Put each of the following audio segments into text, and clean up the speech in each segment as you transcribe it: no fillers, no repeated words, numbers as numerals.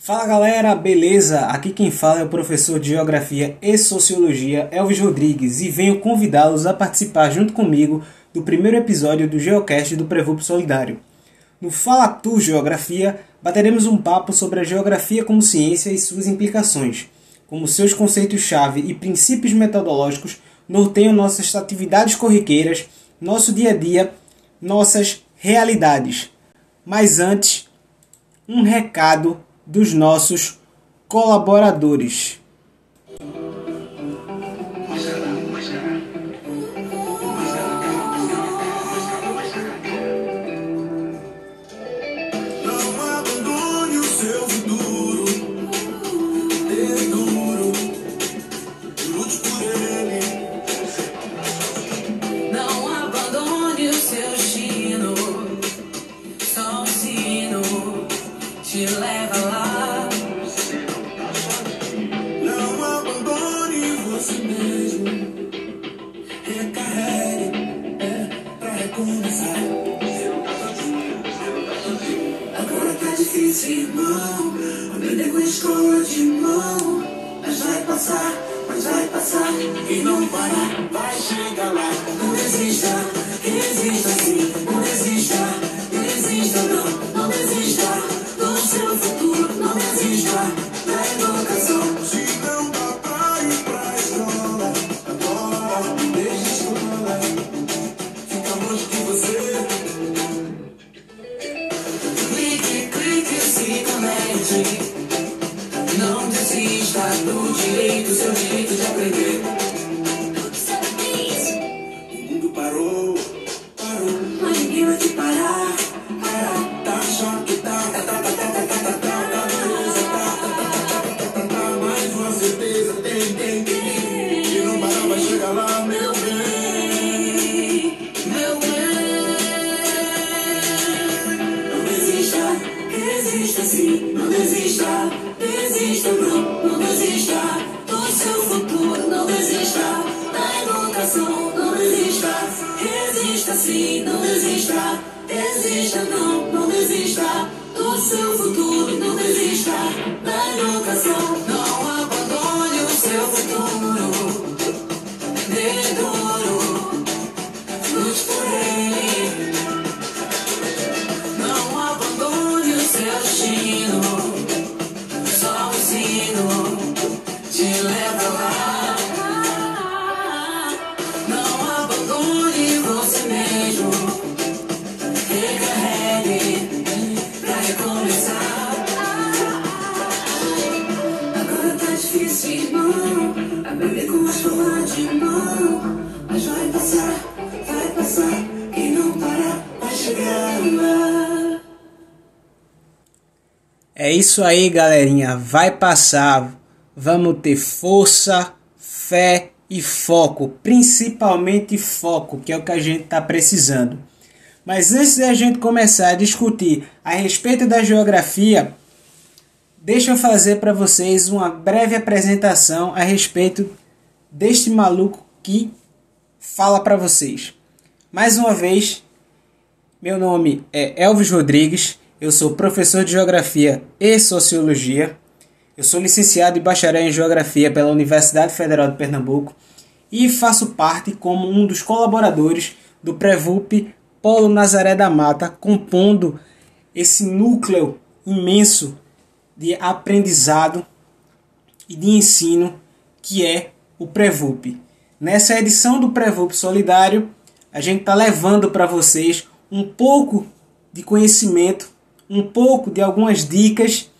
Fala galera, beleza? Aqui quem fala é o professor de Geografia e Sociologia, Elvis Rodrigues, e venho convidá-los a participar junto comigo do primeiro episódio do Geocast do Prevup Solidário. No Fala Tu Geografia, bateremos um papo sobre a geografia como ciência e suas implicações, como seus conceitos-chave e princípios metodológicos norteiam nossas atividades corriqueiras, nosso dia a dia, nossas realidades. Mas antes, um recado dos nossos colaboradores. Irmão, aprender com a escola de mão. Mas vai passar. Quem não parar, vai chegar lá. Não desista, resista sim. Não desista não desista do seu futuro. Não desista da educação. Se não dá pra ir pra escola, agora deixa a escola. Fica longe de você. Não desista do direito, seu direito de aprender. O mundo parou, mas ninguém vai te parar. Tá choque, tá, mais uma certeza, tem. Se não parar, vai chegar lá, meu bem. Não desista, resista sim, não desista não desista do seu futuro, não desista da educação, não desista, resista sim, não desista não desista do seu futuro, não desista da educação, não abandone o seu futuro, dê duro, lute por ele, não abandone o seu destino. Te leva lá. Não abandone você mesmo. Recarregue pra recomeçar. Agora tá difícil, irmão. Aprender com a escola de mão. Mas vai passar. Quem não parar vai chegar lá. É isso aí, galerinha. Vai passar. Vamos ter força, fé e foco. Principalmente foco, que é o que a gente está precisando. Mas antes de a gente começar a discutir a respeito da geografia, deixa eu fazer para vocês uma breve apresentação a respeito deste maluco que fala para vocês. Mais uma vez, meu nome é Elvis Rodrigues. Eu sou professor de Geografia e Sociologia. Eu sou licenciado e bacharel em Geografia pela Universidade Federal de Pernambuco e faço parte como um dos colaboradores do Prevup Polo Nazaré da Mata, compondo esse núcleo imenso de aprendizado e de ensino que é o Prevup. Nessa edição do Prevup Solidário, a gente está levando para vocês um pouco de conhecimento, um pouco de algumas dicas,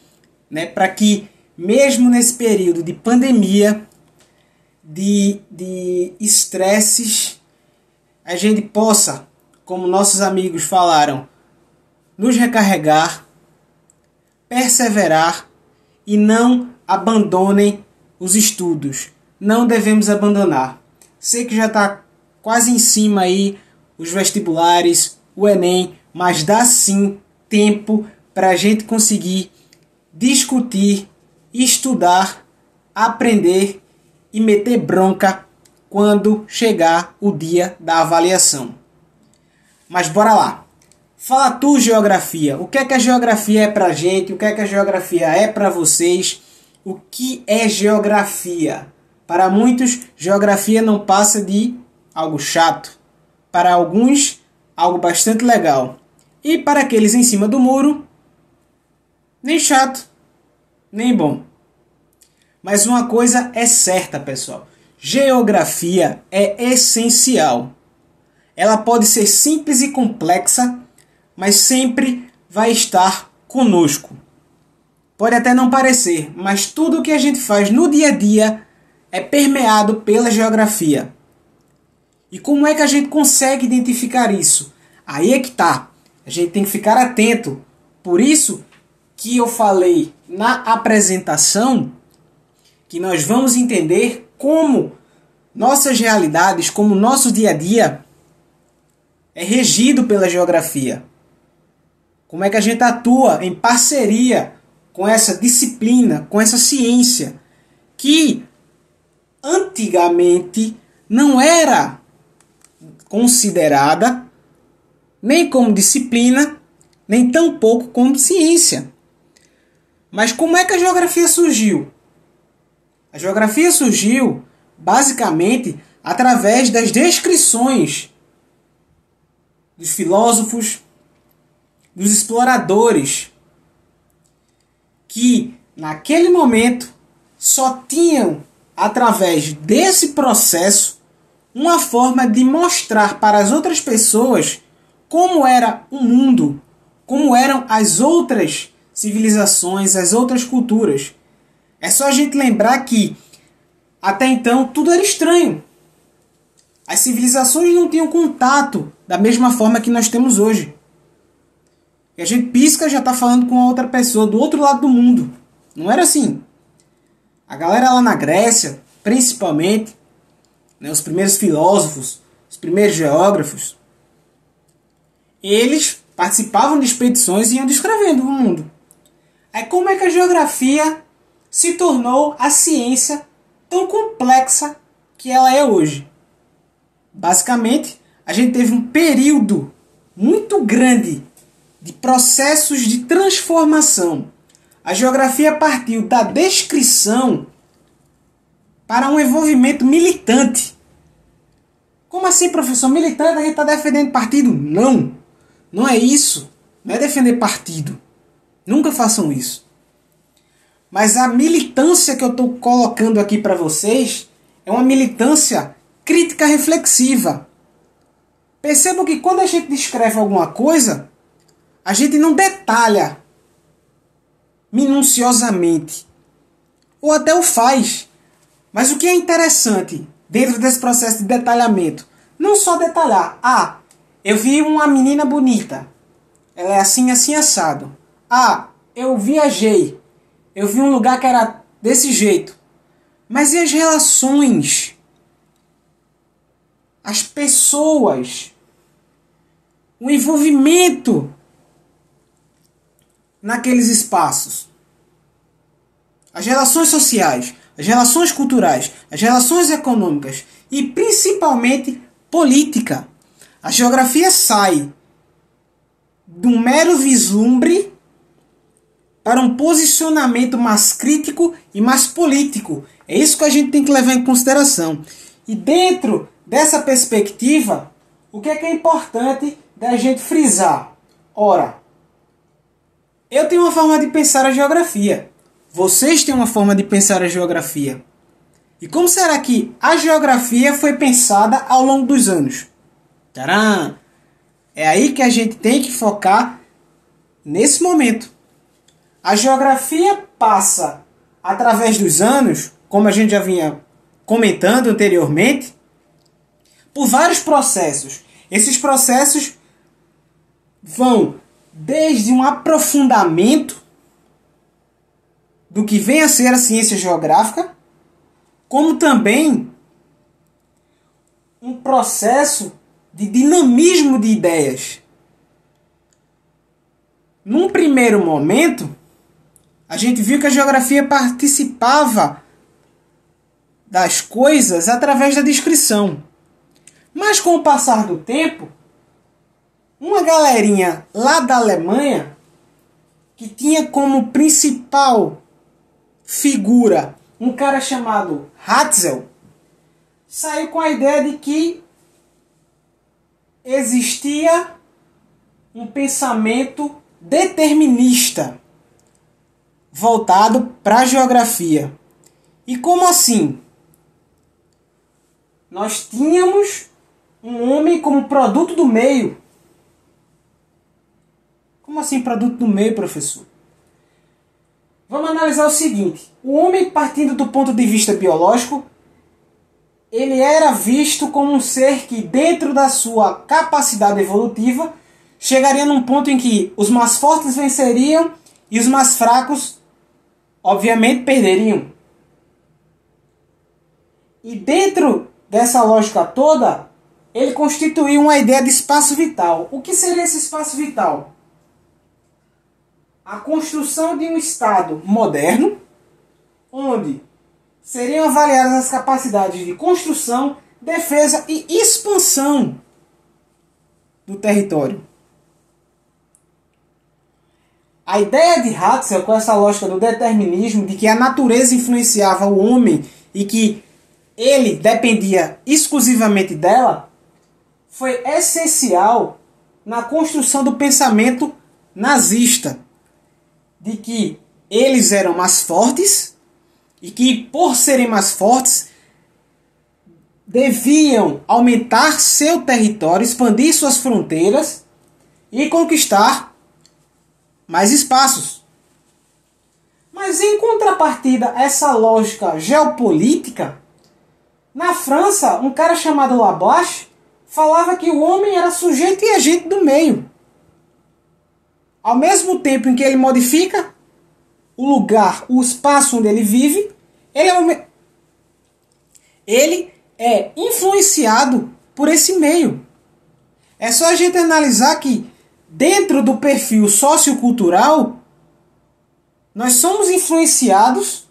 né, para que mesmo nesse período de pandemia, de estresses, a gente possa, como nossos amigos falaram, nos recarregar, perseverar e não abandonem os estudos. Não devemos abandonar. Sei que já está quase em cima aí os vestibulares, o Enem, mas dá sim tempo para a gente conseguir discutir, estudar, aprender e meter bronca quando chegar o dia da avaliação. Mas bora lá. Fala tu, geografia. O que é que a geografia é pra gente? O que é que a geografia é pra vocês? O que é geografia? Para muitos, geografia não passa de algo chato. Para alguns, algo bastante legal. E para aqueles em cima do muro, nem chato, nem bom. Mas uma coisa é certa, pessoal. Geografia é essencial. Ela pode ser simples e complexa, mas sempre vai estar conosco. Pode até não parecer, mas tudo o que a gente faz no dia a dia é permeado pela geografia. E como é que a gente consegue identificar isso? Aí é que tá. A gente tem que ficar atento. Por isso que eu falei na apresentação que nós vamos entender como nossas realidades, como nosso dia a dia é regido pela geografia. Como é que a gente atua em parceria com essa disciplina, com essa ciência, que antigamente não era considerada nem como disciplina, nem tampouco como ciência. Mas como é que a geografia surgiu? A geografia surgiu basicamente através das descrições dos filósofos, dos exploradores, que naquele momento só tinham, através desse processo, uma forma de mostrar para as outras pessoas como era o mundo, como eram as outras civilizações, as outras culturas. É só a gente lembrar que até então tudo era estranho. As civilizações não tinham contato da mesma forma que nós temos hoje. E a gente pisca já está falando com a outra pessoa do outro lado do mundo. Não era assim. A galera lá na Grécia, principalmente, né, os primeiros filósofos, os primeiros geógrafos, eles participavam de expedições e iam descrevendo o mundo. Aí como é que a geografia se tornou a ciência tão complexa que ela é hoje? Basicamente, a gente teve um período muito grande de processos de transformação. A geografia partiu da descrição para um envolvimento militante. Como assim, professor? Militante? A gente está defendendo partido? Não, não é isso. Não é defender partido. Nunca façam isso. Mas a militância que eu estou colocando aqui para vocês é uma militância crítica reflexiva. Percebam que quando a gente descreve alguma coisa, a gente não detalha minuciosamente. Ou até o faz. Mas o que é interessante dentro desse processo de detalhamento? Não só detalhar. Ah, eu vi uma menina bonita. Ela é assim, assim, assado. Ah, eu viajei. Eu vi um lugar que era desse jeito. Mas e as relações? As pessoas? O envolvimento naqueles espaços? As relações sociais, as relações culturais, as relações econômicas e principalmente política. A geografia sai de um mero vislumbre para um posicionamento mais crítico e mais político. É isso que a gente tem que levar em consideração. E dentro dessa perspectiva, o que é importante da gente frisar? Ora, eu tenho uma forma de pensar a geografia. Vocês têm uma forma de pensar a geografia. E como será que a geografia foi pensada ao longo dos anos? Tcharam! É aí que a gente tem que focar nesse momento. A geografia passa, através dos anos, como a gente já vinha comentando anteriormente, por vários processos. Esses processos vão desde um aprofundamento do que vem a ser a ciência geográfica, como também um processo de dinamismo de ideias. Num primeiro momento, a gente viu que a geografia participava das coisas através da descrição. Mas com o passar do tempo, uma galerinha lá da Alemanha que tinha como principal figura um cara chamado Hatzel, saiu com a ideia de que existia um pensamento determinista voltado para a geografia. E como assim? Nós tínhamos um homem como produto do meio. Como assim produto do meio, professor? Vamos analisar o seguinte. O homem, partindo do ponto de vista biológico, ele era visto como um ser que, dentro da sua capacidade evolutiva, chegaria num ponto em que os mais fortes venceriam e os mais fracos, obviamente, perderiam. E dentro dessa lógica toda, ele constituiu uma ideia de espaço vital. O que seria esse espaço vital? A construção de um Estado moderno, onde seriam avaliadas as capacidades de construção, defesa e expansão do território. A ideia de Hatzel, com essa lógica do determinismo, de que a natureza influenciava o homem e que ele dependia exclusivamente dela, foi essencial na construção do pensamento nazista, de que eles eram mais fortes e que, por serem mais fortes, deviam aumentar seu território, expandir suas fronteiras e conquistar mais espaços. Mas em contrapartida a essa lógica geopolítica, na França, um cara chamado Laplace falava que o homem era sujeito e agente do meio. Ao mesmo tempo em que ele modifica o lugar, o espaço onde ele vive, ele é influenciado por esse meio. É só a gente analisar que, dentro do perfil sociocultural, nós somos influenciados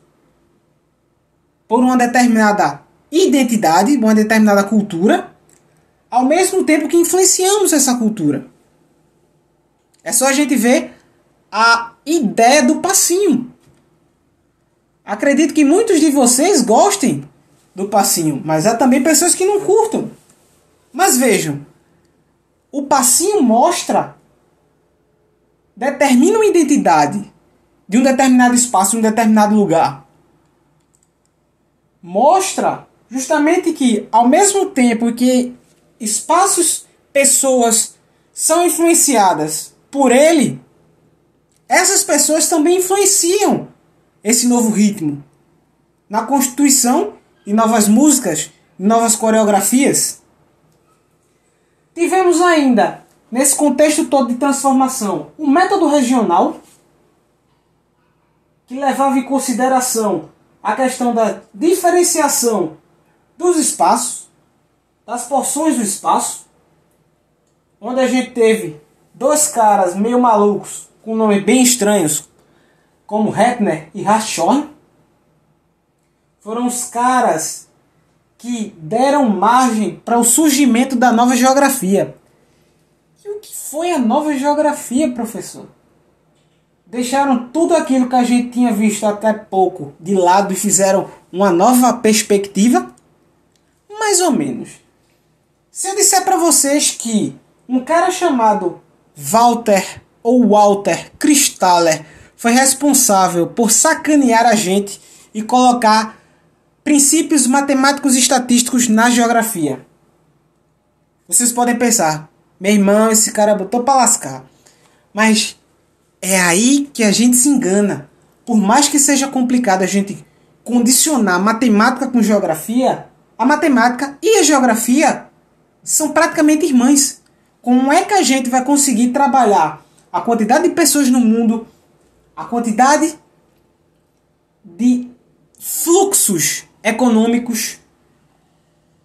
por uma determinada identidade, uma determinada cultura, ao mesmo tempo que influenciamos essa cultura. É só a gente ver a ideia do passinho. Acredito que muitos de vocês gostem do passinho, mas há também pessoas que não curtam. Mas vejam, o passinho determina uma identidade de um determinado espaço, de um determinado lugar. Mostra justamente que, ao mesmo tempo que espaços, pessoas são influenciadas por ele, essas pessoas também influenciam esse novo ritmo na constituição de novas músicas, de novas coreografias. Tivemos ainda, nesse contexto todo de transformação, o método regional, que levava em consideração a questão da diferenciação dos espaços, das porções do espaço, onde a gente teve dois caras meio malucos, com nomes bem estranhos, como Hettner e Hartshorne. Foram os caras que deram margem para o surgimento da nova geografia. E o que foi a nova geografia, professor? Deixaram tudo aquilo que a gente tinha visto até pouco de lado e fizeram uma nova perspectiva? Mais ou menos. Se eu disser para vocês que um cara chamado Walter Kristaller foi responsável por sacanear a gente e colocar princípios matemáticos e estatísticos na geografia, vocês podem pensar, meu irmão, esse cara botou para lascar. Mas é aí que a gente se engana. Por mais que seja complicado a gente condicionar matemática com geografia, a matemática e a geografia são praticamente irmãs. Como é que a gente vai conseguir trabalhar a quantidade de pessoas no mundo, a quantidade de fluxos econômicos?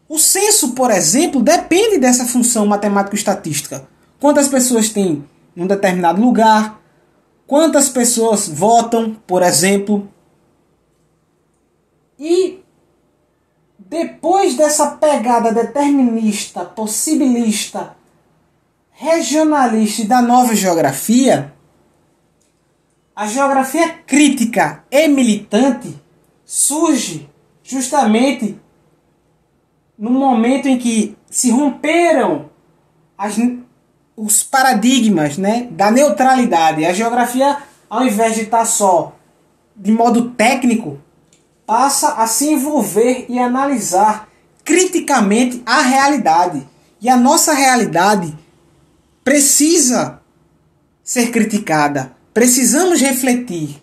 O censo, por exemplo, depende dessa função matemático-estatística. Quantas pessoas tem em um determinado lugar, quantas pessoas votam, por exemplo. E depois dessa pegada determinista, possibilista, regionalista e da nova geografia, a geografia crítica e militante surge justamente no momento em que se romperam os paradigmas, né, da neutralidade. A geografia, ao invés de estar só de modo técnico, passa a se envolver e analisar criticamente a realidade. E a nossa realidade precisa ser criticada. Precisamos refletir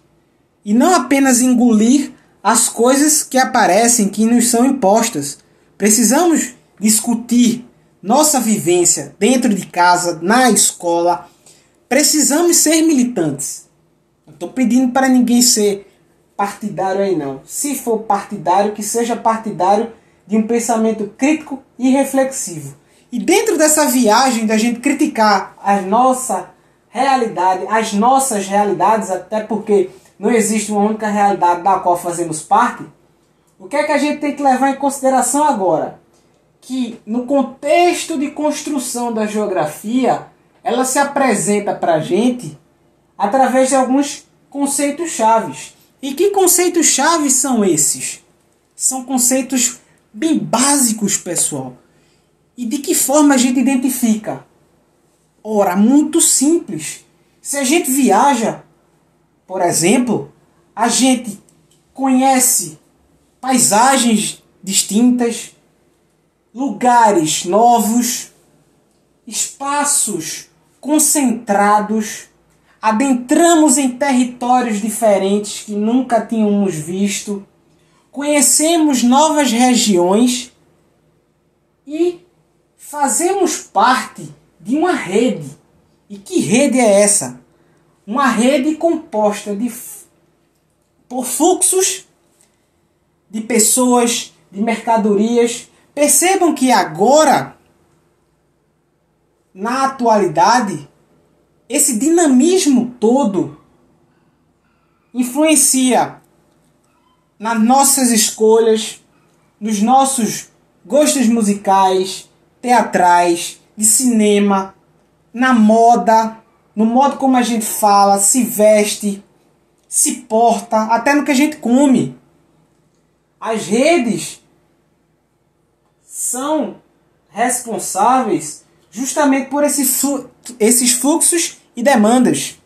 e não apenas engolir as coisas que aparecem, que nos são impostas. Precisamos discutir nossa vivência dentro de casa, na escola. Precisamos ser militantes. Não estou pedindo para ninguém ser partidário aí não. Se for partidário, que seja partidário de um pensamento crítico e reflexivo. E dentro dessa viagem da gente criticar a nossa realidade, as nossas realidades, até porque não existe uma única realidade da qual fazemos parte, o que é que a gente tem que levar em consideração agora? Que no contexto de construção da geografia, ela se apresenta para a gente através de alguns conceitos chaves. E que conceitos chaves são esses? São conceitos bem básicos, pessoal. E de que forma a gente identifica? Ora, muito simples. Se a gente viaja, por exemplo, a gente conhece paisagens distintas, lugares novos, espaços concentrados, adentramos em territórios diferentes que nunca tínhamos visto, conhecemos novas regiões e fazemos parte de uma rede. E que rede é essa? Uma rede composta por fluxos de pessoas, de mercadorias. Percebam que agora, na atualidade, esse dinamismo todo influencia nas nossas escolhas, nos nossos gostos musicais, teatrais, de cinema, na moda, no modo como a gente fala, se veste, se porta, até no que a gente come. As redes são responsáveis justamente por esses fluxos e demandas.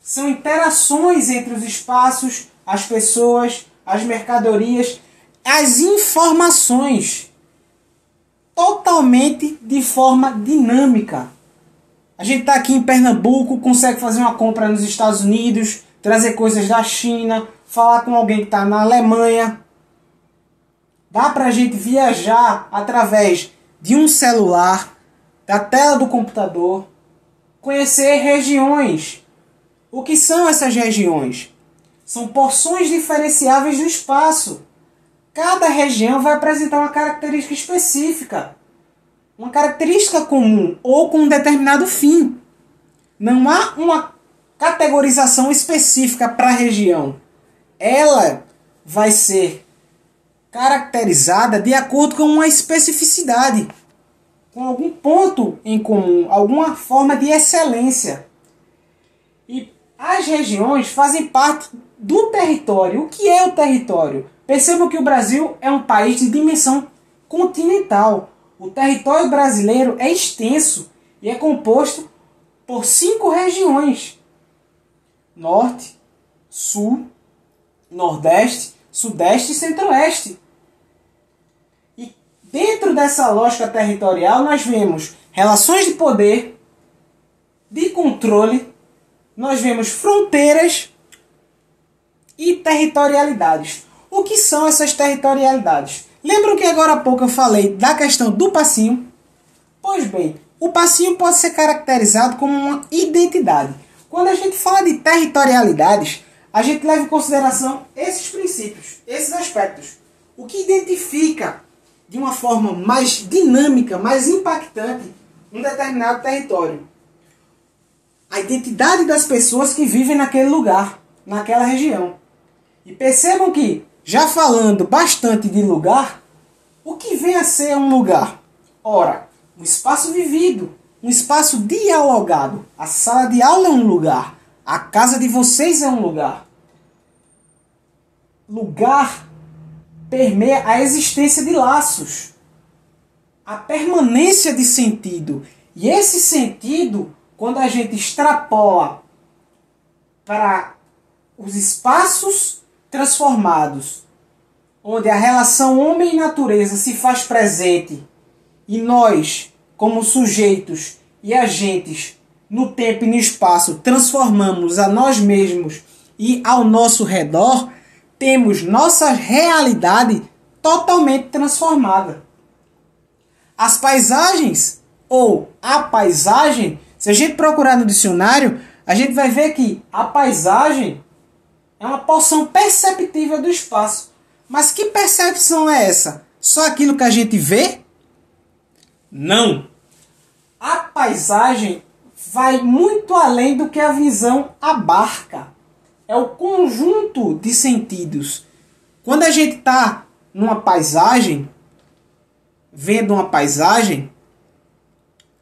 São interações entre os espaços, as pessoas, as mercadorias, as informações, totalmente de forma dinâmica. A gente está aqui em Pernambuco, consegue fazer uma compra nos Estados Unidos, trazer coisas da China, falar com alguém que está na Alemanha. Dá para a gente viajar através de um celular, da tela do computador, conhecer regiões. O que são essas regiões? São porções diferenciáveis do espaço. Cada região vai apresentar uma característica específica, uma característica comum ou com um determinado fim. Não há uma categorização específica para a região. Ela vai ser caracterizada de acordo com uma especificidade, com algum ponto em comum, alguma forma de excelência. E as regiões fazem parte do território. O que é o território? Percebam que o Brasil é um país de dimensão continental. O território brasileiro é extenso e é composto por 5 regiões: Norte, Sul, Nordeste, Sudeste e Centro-Oeste. E dentro dessa lógica territorial nós vemos relações de poder, de controle, nós vemos fronteiras e territorialidades. O que são essas territorialidades? Lembram que agora há pouco eu falei da questão do passinho? Pois bem, o passinho pode ser caracterizado como uma identidade. Quando a gente fala de territorialidades, a gente leva em consideração esses princípios, esses aspectos. O que identifica de uma forma mais dinâmica, mais impactante, um determinado território. A identidade das pessoas que vivem naquele lugar, naquela região. E percebam que, já falando bastante de lugar, o que vem a ser um lugar? Ora, um espaço vivido, um espaço dialogado. A sala de aula é um lugar. A casa de vocês é um lugar. Lugar permeia a existência de laços. A permanência de sentido. E esse sentido, quando a gente extrapola para os espaços transformados, onde a relação homem e natureza se faz presente, e nós, como sujeitos e agentes, no tempo e no espaço, transformamos a nós mesmos e ao nosso redor, temos nossa realidade totalmente transformada. As paisagens, ou a paisagem, se a gente procurar no dicionário, a gente vai ver que a paisagem é uma porção perceptível do espaço. Mas que percepção é essa? Só aquilo que a gente vê? Não. A paisagem vai muito além do que a visão abarca. É o conjunto de sentidos. Quando a gente está numa paisagem, vendo uma paisagem,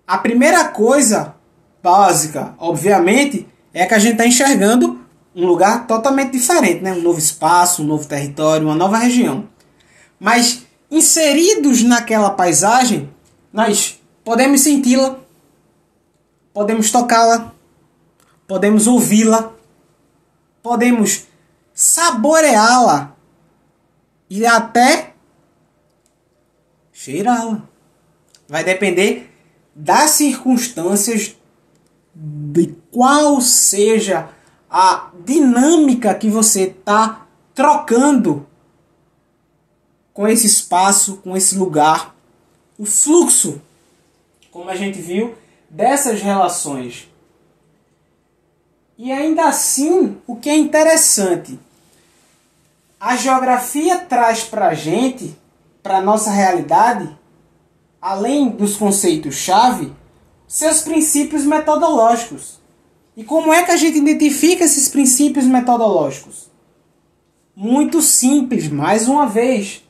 a primeira coisa básica, obviamente, é que a gente está enxergando um lugar totalmente diferente, né? Um novo espaço, um novo território, uma nova região. Mas inseridos naquela paisagem, nós podemos senti-la, podemos tocá-la, podemos ouvi-la, podemos saboreá-la e até cheirá-la. Vai depender das circunstâncias, de qual seja a dinâmica que você está trocando com esse espaço, com esse lugar. O fluxo, como a gente viu, dessas relações. E ainda assim, o que é interessante, a geografia traz para a gente, para a nossa realidade, além dos conceitos-chave, seus princípios metodológicos. E como é que a gente identifica esses princípios metodológicos? Muito simples, mais uma vez.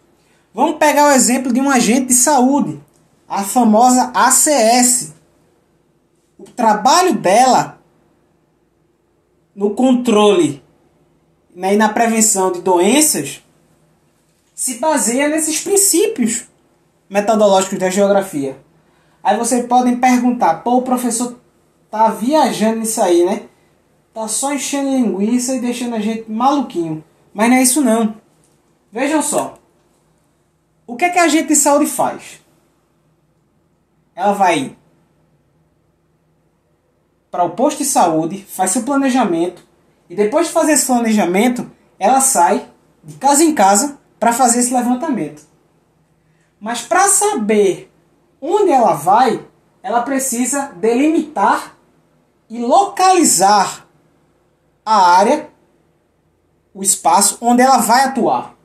Vamos pegar o exemplo de um agente de saúde, a famosa ACS. O trabalho dela no controle, né, e na prevenção de doenças se baseia nesses princípios metodológicos da geografia. Aí vocês podem perguntar, pô, o professor tá viajando nisso aí, né? Tá só enchendo linguiça e deixando a gente maluquinho. Mas não é isso não. Vejam só. O que é que a agente de saúde faz? Ela vai para o posto de saúde, faz seu planejamento, e depois de fazer esse planejamento, ela sai de casa em casa para fazer esse levantamento. Mas para saber onde ela vai, ela precisa delimitar e localizar a área, o espaço onde ela vai atuar.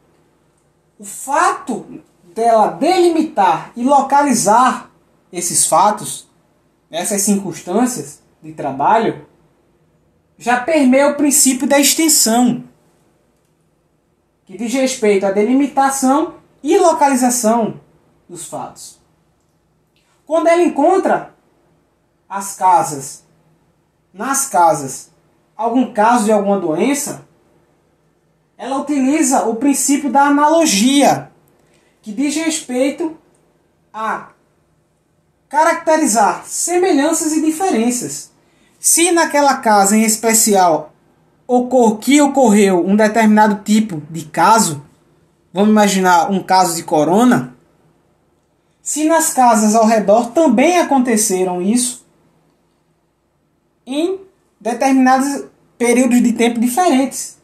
O fato dela delimitar e localizar esses fatos, essas circunstâncias de trabalho, já permeia o princípio da extensão, que diz respeito à delimitação e localização dos fatos. Quando ela encontra nas casas, algum caso de alguma doença, ela utiliza o princípio da analogia, que diz respeito a caracterizar semelhanças e diferenças. Se naquela casa em especial ocorreu um determinado tipo de caso, vamos imaginar um caso de corona, se nas casas ao redor também aconteceram isso, em determinados períodos de tempo diferentes.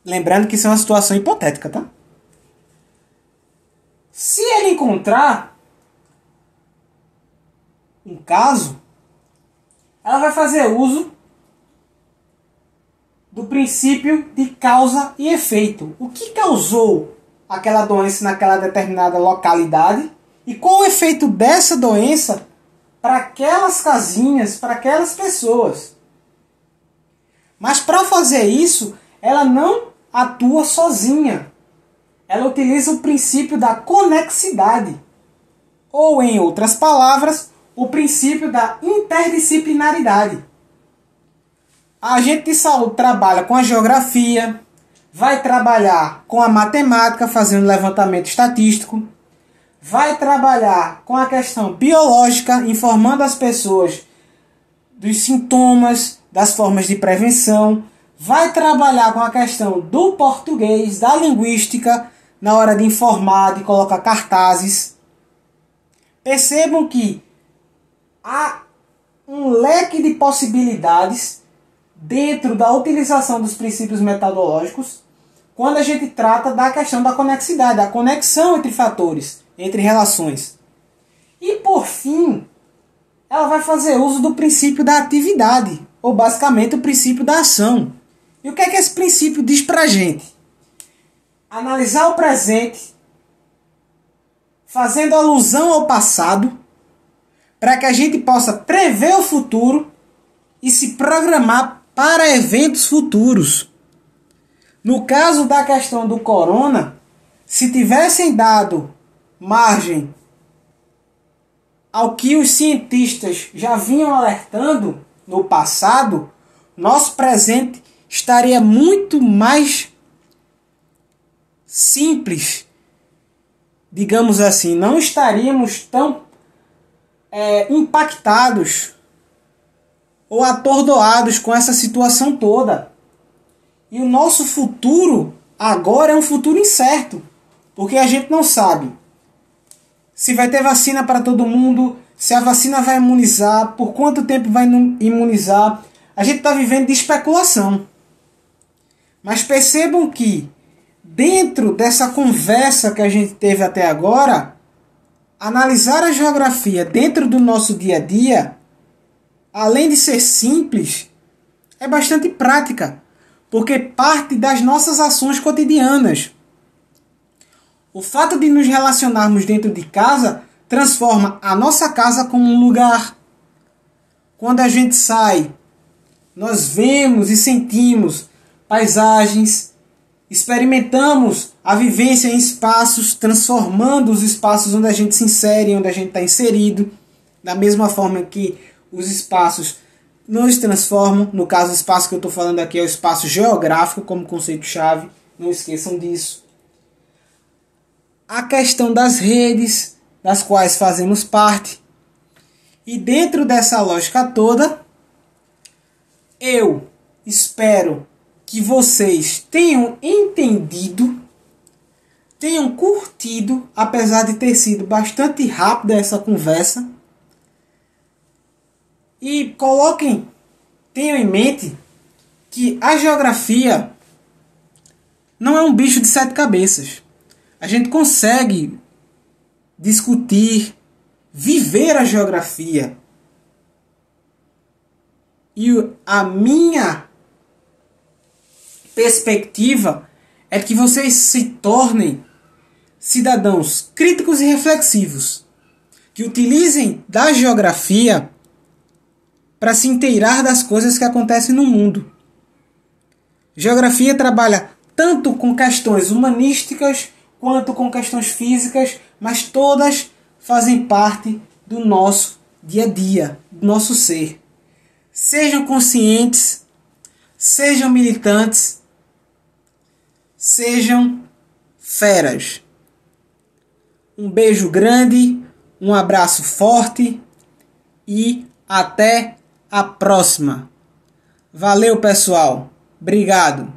Lembrando que isso é uma situação hipotética, tá? Se ele encontrar um caso, ela vai fazer uso do princípio de causa e efeito. O que causou aquela doença naquela determinada localidade e qual o efeito dessa doença para aquelas casinhas, para aquelas pessoas. Mas para fazer isso, ela não atua sozinha. Ela utiliza o princípio da conexidade. ou, em outras palavras, o princípio da interdisciplinaridade. A agente de saúde trabalha com a geografia, vai trabalhar com a matemática, fazendo levantamento estatístico, vai trabalhar com a questão biológica, informando as pessoas dos sintomas, das formas de prevenção, vai trabalhar com a questão do português, da linguística, na hora de informar, de colocar cartazes. Percebam que há um leque de possibilidades dentro da utilização dos princípios metodológicos quando a gente trata da questão da conexidade, da conexão entre fatores, entre relações. E por fim, ela vai fazer uso do princípio da atividade, ou basicamente o princípio da ação. E o que é que esse princípio diz pra gente? Analisar o presente, fazendo alusão ao passado, para que a gente possa prever o futuro e se programar para eventos futuros. No caso da questão do corona, se tivessem dado margem ao que os cientistas já vinham alertando no passado, nosso presente estaria muito mais simples, digamos assim. Não estaríamos tão impactados ou atordoados com essa situação toda. E o nosso futuro agora é um futuro incerto, porque a gente não sabe se vai ter vacina para todo mundo, se a vacina vai imunizar, por quanto tempo vai imunizar. A gente está vivendo de especulação. Mas percebam que, dentro dessa conversa que a gente teve até agora, analisar a geografia dentro do nosso dia a dia, além de ser simples, é bastante prática, porque parte das nossas ações cotidianas. O fato de nos relacionarmos dentro de casa transforma a nossa casa como um lugar. Quando a gente sai, nós vemos e sentimos paisagens, experimentamos a vivência em espaços, transformando os espaços onde a gente se insere, onde a gente está inserido, da mesma forma que os espaços nos transformam. No caso, o espaço que eu estou falando aqui é o espaço geográfico como conceito-chave, não esqueçam disso. A questão das redes, das quais fazemos parte. E dentro dessa lógica toda, eu espero que vocês tenham entendido, tenham curtido, apesar de ter sido bastante rápida essa conversa. E tenham em mente que a geografia não é um bicho de 7 cabeças. A gente consegue discutir, viver a geografia. E a minha perspectiva é que vocês se tornem cidadãos críticos e reflexivos, que utilizem da geografia para se inteirar das coisas que acontecem no mundo. Geografia trabalha tanto com questões humanísticas quanto com questões físicas, mas todas fazem parte do nosso dia a dia, do nosso ser. Sejam conscientes, sejam militantes, sejam feras. Um beijo grande, um abraço forte e até a próxima. Valeu, pessoal. Obrigado.